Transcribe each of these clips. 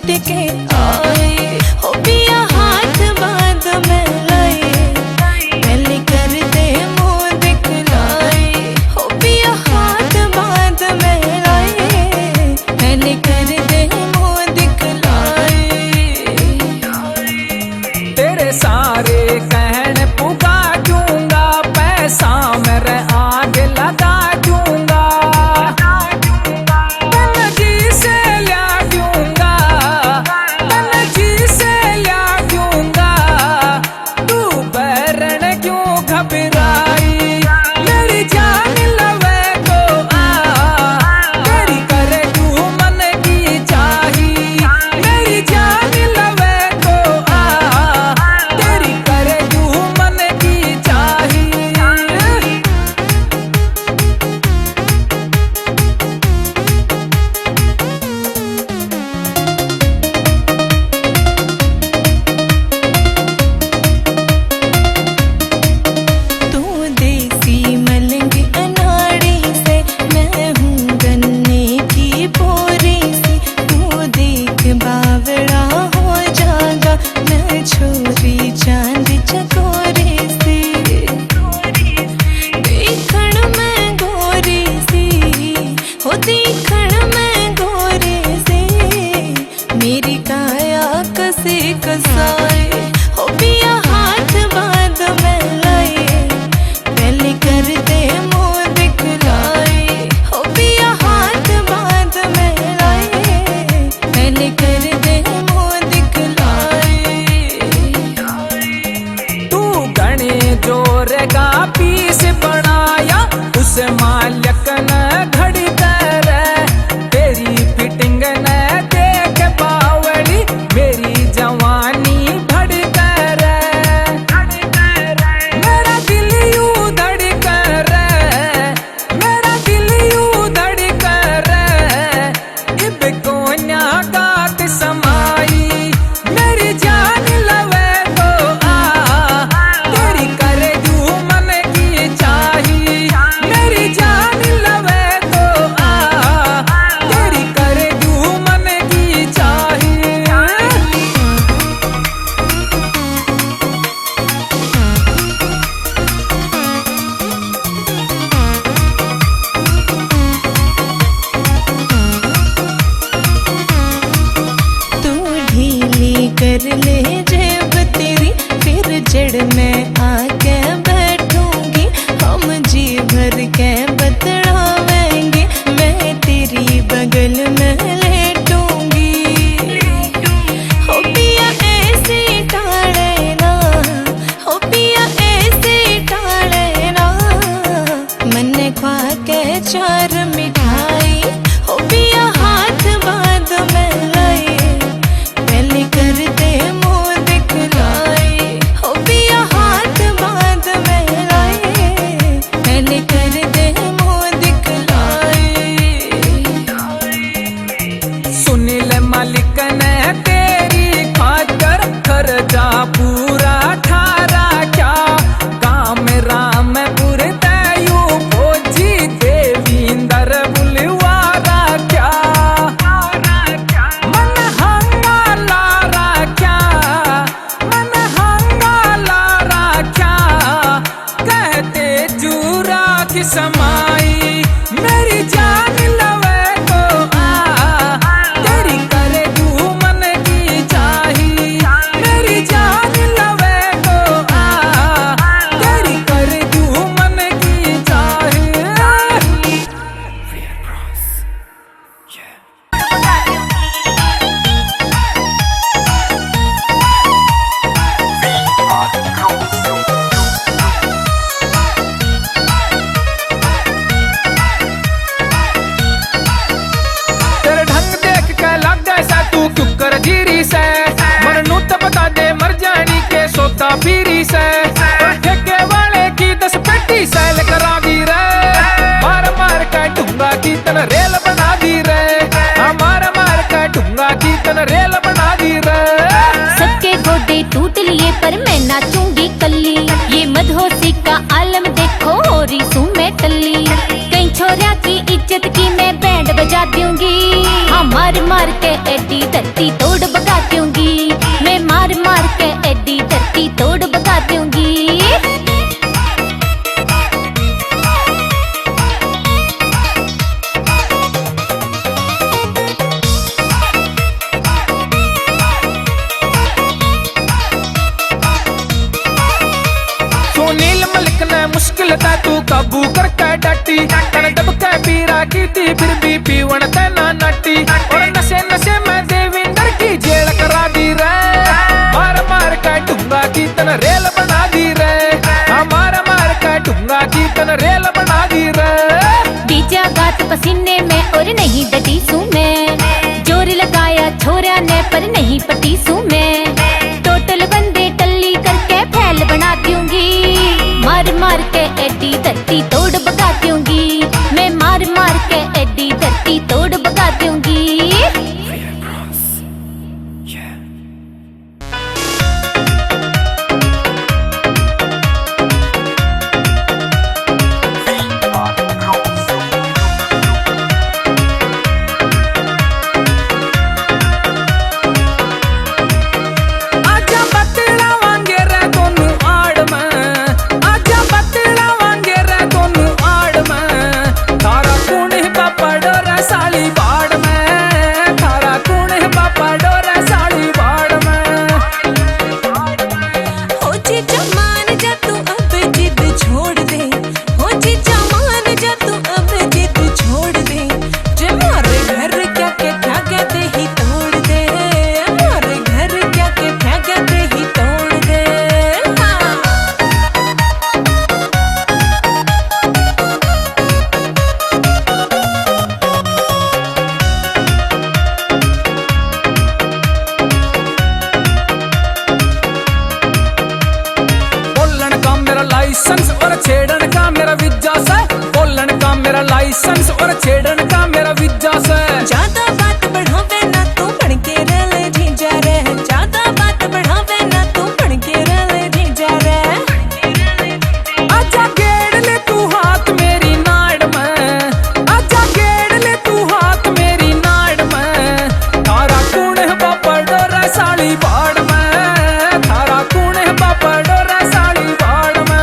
छूट के आए हो पिया हाथ बांध में लाए पहले कर दे मुँह दिखलाए हो पिया हाथ बांध में लाए पहले कर दे मुँह दिखलाए। तेरे सारे कहने पुगा दूंगा पैसा मेरे आग लगा दूंगा मेरी काया कसे कसाए हो पिया हाथ बांध में लाए पहले कर दे मुँह दिखलाए हो पिया हाथ बांध में लाए पहले कर दे मुँह दिखलाए। तू गणे जोर का पीस बनाया उस मालिक ने घड़ी कर तेरी फिटिंग ने देख बावड़ी मेरी जवानी भड़क मेरा दिल यूं धड़क मेरा दिल यूं धड़क इब कोन्या गात समाई मेरी जान लवे तो आ तेरी कर दूं मन की चाही मेरी जान लवे तो आ तेरी कर दूं मन की चाही। तू ढीली कर ले जेब तेरी फिर जड़ में आके बैठूंगी हम जी भर के बतलावेंगे मैं तेरी बगल में लेटूंगी हो पिया ऐसे टाले ना हो पिया ऐसे टाले ना मन ख्वा के चार मिठाई हो पिया हाथ बांध में लाए पहले कर दे मुँह दिखलाए हो पिया हाथ बांध में लाए पहले कर दे मुँह दिखलाए। सुन ले मालिक ने तेरी खातर खर्चा पूरा ठारा क्या काम रामपुर तयू फौजी देवींदर बुलवारा क्या मन हंगा लारा क्या मन हंगा लारा क्या कहते जूरा की समाई मेरी जान लवे तो आ तेरी कर दूं मन की चाही मेरी जान लवे तो आ तेरी कर दूं मन की चाही। तेरे ढंग देख के लग ऐसा तू क्यों कर जीरी से मन नू तो बता दे मर जानी के सोता पीरी से ठेके वाले की 10 पेटी सैल करा दी रे मार मार के ढूंगा की तन रेल बना दी रे मार मार के ढूंगा की तन रेल बना दी रे। सबके गोडे टूट लिए पर मैं नाचूंगी कल्ली ये मदहोशी का आलम देखो हो रही सू मैं टल्ली कई छोरिया की इज्जत की मैं बैंड बजा दूंगी हाँ मार मार के एडी धरती तोड़ काबू करके डटी तन दब के पीरा की थी फिर भी पीवन तेना नटी और नशे नशे में देविंदर की जेल करा दी रे मार मार के डूंगा की तन रेल बना दी रे मार मार के डूंगा की तन रेल बना दी रे बीजा गात पसीने में और नहीं डटी सू मैं जोर लगाया छोरा ने पर नहीं पटी सू मैं टोटल बंदे टल्ली करके फैल बना दूंगी मार मार के एडी धरती तोड़ बगा दूंगी मैं मार मार के एडी धरती तोड़ बगा दूंगी लाइसेंस और छेड़न का मेरा विज्जा से बोलन का मेरा लाइसेंस और छेड़न का मेरा विज्जा से ज्यादा बात बढ़ावे ना तू बन के रले जीजा रे ज्यादा बात बढ़ावे ना तू बन के रले जीजा रे आजा गेड़ ले तू हाथ मेरी नाड़ में आजा गेड़ ले तू हाथ मेरी नाड़ में थारा कौन है बापा डोरा साली बाड़ में थारा कौन है बापा डोरा साली बाड़ में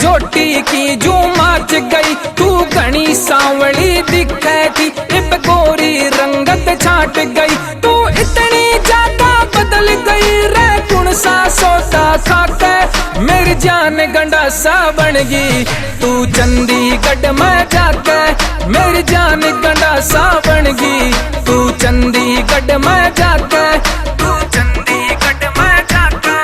झोटी की जू माच गई तू घनी सांवली दिखे थी इब गोरी रंगत छाट गई तू इतनी ज्यादा बदल गई रे कुण सा सोता खाके मेरी जान गंडासा बन गई तू चंडीगढ़ में जाके मेरी जान गंडासा बन गई तू चंडीगढ़ में जाके तू चंडीगढ़ में जाके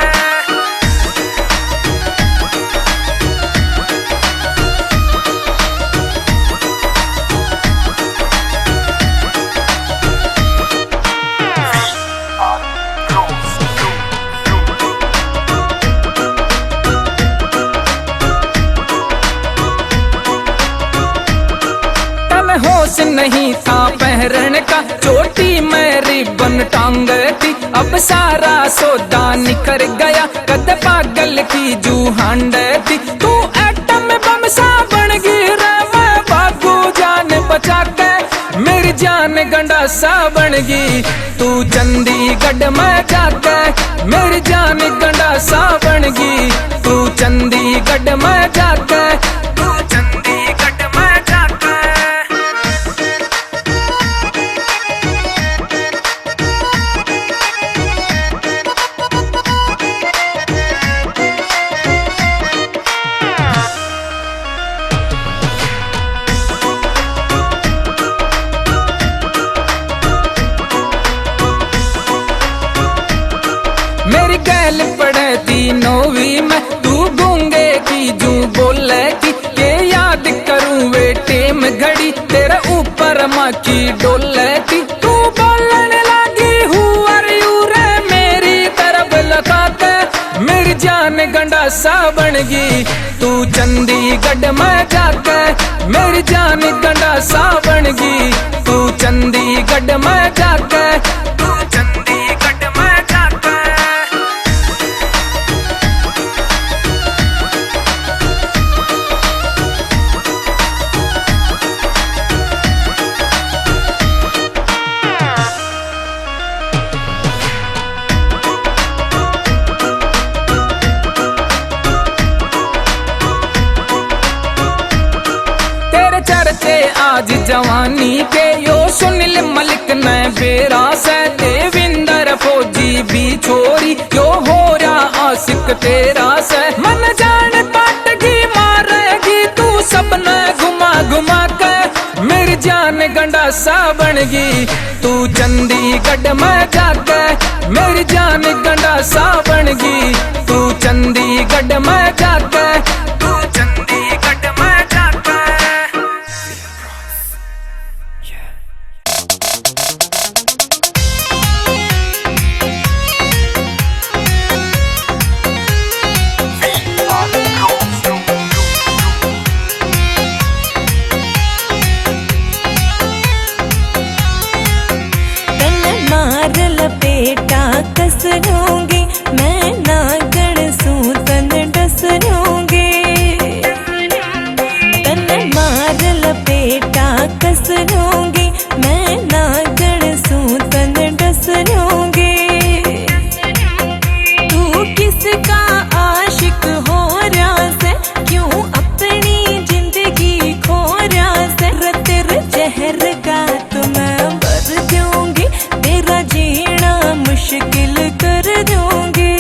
होश नहीं था पहरन का चोटी में रिबन टांग थी, अब सारा सौदा निखर गया, कद पागल की जू हांड थी। तू एटम बम सा बन गई रे, मैं भागू जान बचा के, मेरी जान गंडासा बन गई। तू चंडीगढ़ में जाके मेरी जान गंडासा बन गई। तू चंडीगढ़ में जाके, तू चंडीगढ़ में जाके। मेरी गैल पढ़े थी नौवीं में, तू गूंगे की जू बोले की, के याद करूं वे टेम घड़ी, तेरे ऊपर माँ की डोले थी। तू बोलने लगी हूँ अरे रे, मेरी तरफ लखाते, मेरी जान गंडासा बन गई। तू चंडीगढ़ में जाके मेरी जान गंडासा बन गई। तू चंडीगढ़ में जाके, तू चंडीगढ़ में जाके। चर्चे आज जवानी के, यो सुनील मलिक ने बेरा से, देविंदर फौजी भी छोरी, यो हो रहा आशिक तेरा से। मन जान पाटगी मारेगी तू सबने घुमा घुमा के, मेरी जान गंडासा बन गई। तू चंडीगढ़ में जाके मेरी जान गंडासा बन गई। तू चंडीगढ़ में जाके, तू चंडीगढ़ में जाके। लपेटा कस लूंगी मैं, नागण सूतन डस लूंगी। तन मार लपेटा कस लूंगी मैं, नागण सूतन डस लूंगी। तू किसका आशिक हो रहा से, क्यों अपनी जिंदगी खो रहा से। रतर जहर का तुम्हें भर दूंगी, तेरा जीना मुश्किल कर दूंगी।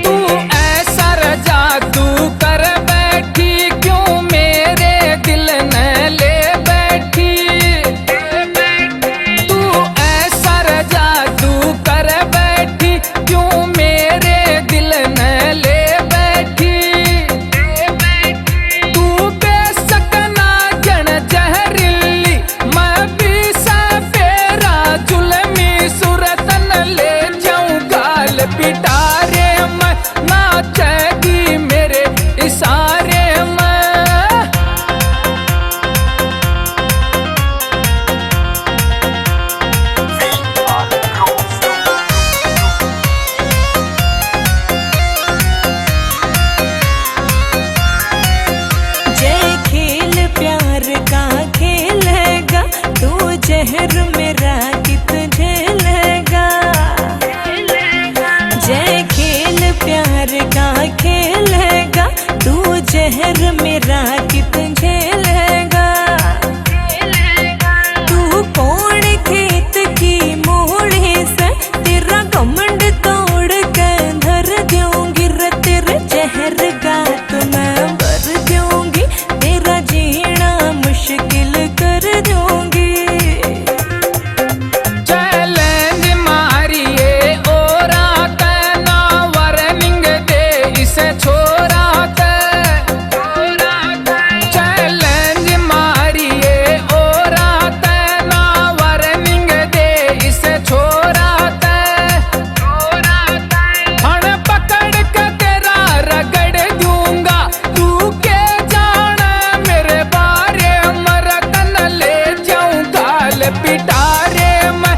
तू ऐसा जादू कर बैठी, क्यों मेरे दिल ने ले बैठी। तू ऐसा जादू कर बैठी, क्यों मेरे दिल ने ले बैठी। तू बेशक ना जन जहरीली, मैं भी सपेरा जुलमी सूरतन ले जाऊं गाल पिटारे मैं, नाचेगी मेरे इशारे में। जय खेल प्यार का खेलेगा, तू जहर मेरा कित झेलेगा। जय खेल प्यार का खेलेगा, तू जहर मेरा कित झेलेगा। तू कौन खेत की मोड़ी से, तेरा घमंड तोड़ के धर दूंगी। तेरे जहर का तुम्हें भर दूंगी, तेरा जीना मुश्किल कर दूंगी। चैलेंज मारिए और आते ना, वार्निंग दे इसे छोरा ते। चैलेंज मारिए और आते ना, वार्निंग दे इसे छोरा ते। फण पकड़ के तेरा रगड़ दूंगा, तू के जाना मेरे बारे, मरतन ले जाऊं गाल पिटारे मैं,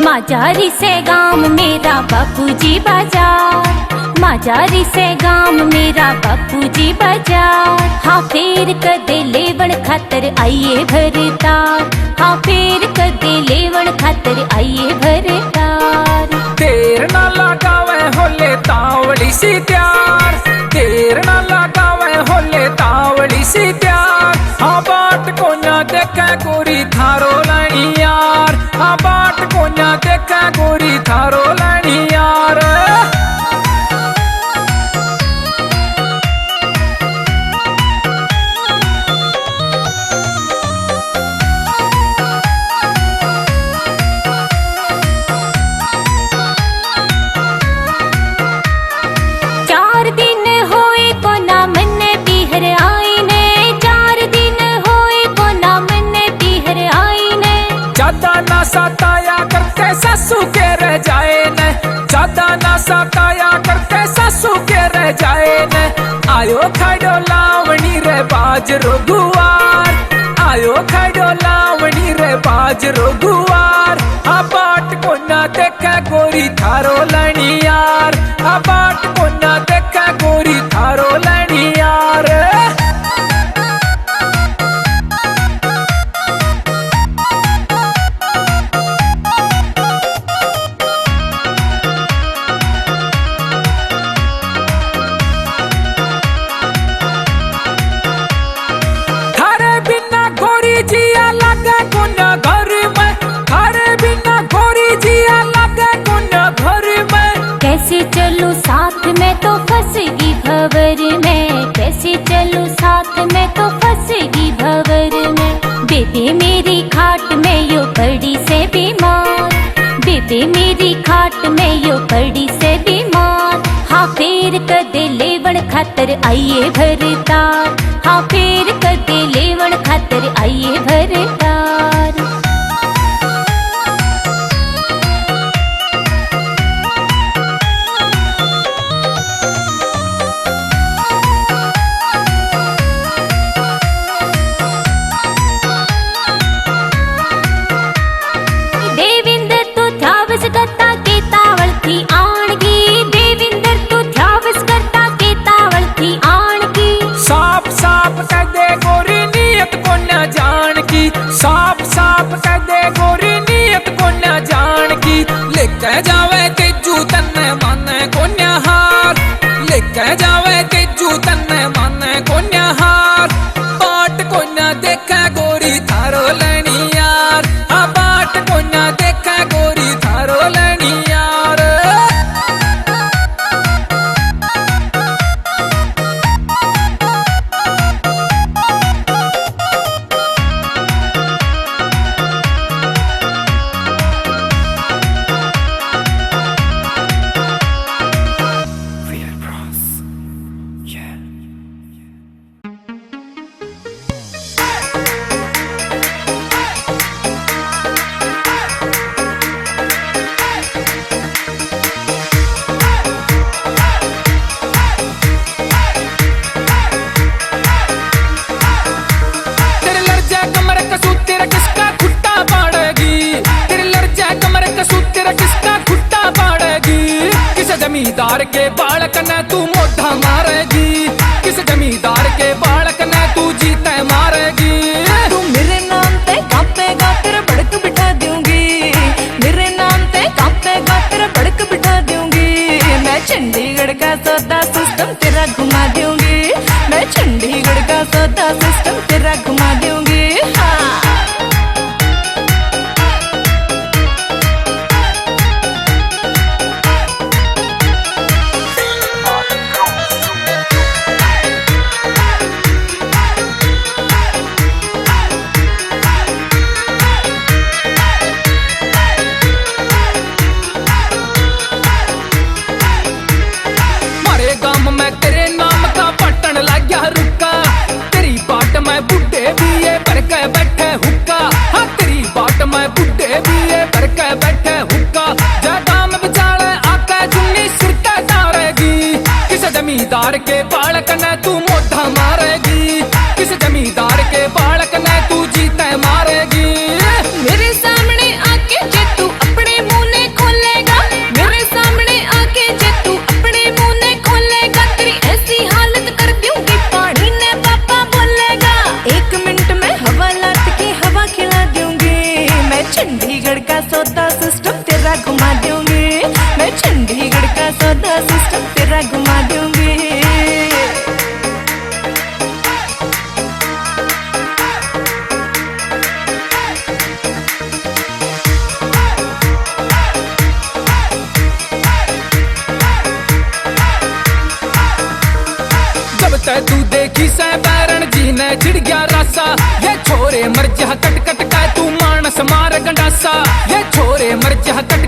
माजारी से गांव मेरा बापूजी बाजार, माजारी से गांव मेरा बापूजी बाजार। हाँ फेर कदे लेवण खातर आइए भरतार, हाँ फेर कदे लेवण खातर आइए भरतार। देर ना लगावे होले तावड़ी सी त्यार, देर ना लगावे होले तावड़ी सी त्यार। हाँ बाट को ना देखे गोरी थारो लानी यार, हाँ बाट को ना देखे गोरी थारो लानी यार। सताया करते सासू के रह जाए न, ज्यादा ना सताया करते सासू के रह जाए न। आयो खड़ो लावणी रे बाजरो गुवार, आयो खड़ो लावणी रे बाजरो गुवार। हाँ बाट को ना देखे गोरी थारो लणी यार, हाँ बाट को ना देखे गोरी थारो लणी यार। कैसे चलूं साथ में तो फंसेगी भंवर में, कैसे चलूं साथ में तो फंसेगी भंवर में। बेबे मेरी खाट में यो पड़ी से बीमार, बेबे मेरी खाट में यो पड़ी से बीमार। हाँ फेर कदे लेवण खातर आइए भरतार, हाँ फेर कदे लेवण खातर आइए भरतार। करता के तावल थी आणगी, देविंदर तू ध्यावस करता के तावल थी आणगी। साफ साफ कह दे गोरी नियत को न जान की, साफ साफ कह दे गोरी नियत को न जान की। लेके जावे के जूतन मन को न्याहार, लेके जावे के जूतन मन को न्याहार। बाट को न देखा गोरी थारो लणी यार, हाँ बाट को न देखा गोरी थारो लणी यार। जमींदार के बालक ने तू मोढ़ा मारेगी, किस जमींदार के बालक ने तू जीते मारेगी। तू मेरे नाम पे कांपेगा तेरा भड़क बिठा दूंगी, मेरे नाम पे कांपेगा तेरा भड़क बिठा दूंगी। मैं चंडीगढ़ का सौदा सिस्टम तेरा घुमा दूंगी, मैं चंडीगढ़ का सौदा सिस्टम तेरा घुमा दूंगी। हाँ चंडीगढ़ का सौदा सिस्टम तेरा घुमा दूंगी, मैं चंडीगढ़ का सौदा सिस्टम तेरा घुमा दूंगी। तू देखी सै बैरण जी ने छिड़ गया रासा, ये छोरे मर जा कट कट का तू मानस मार गंडासा, ये छोरे मर जा कट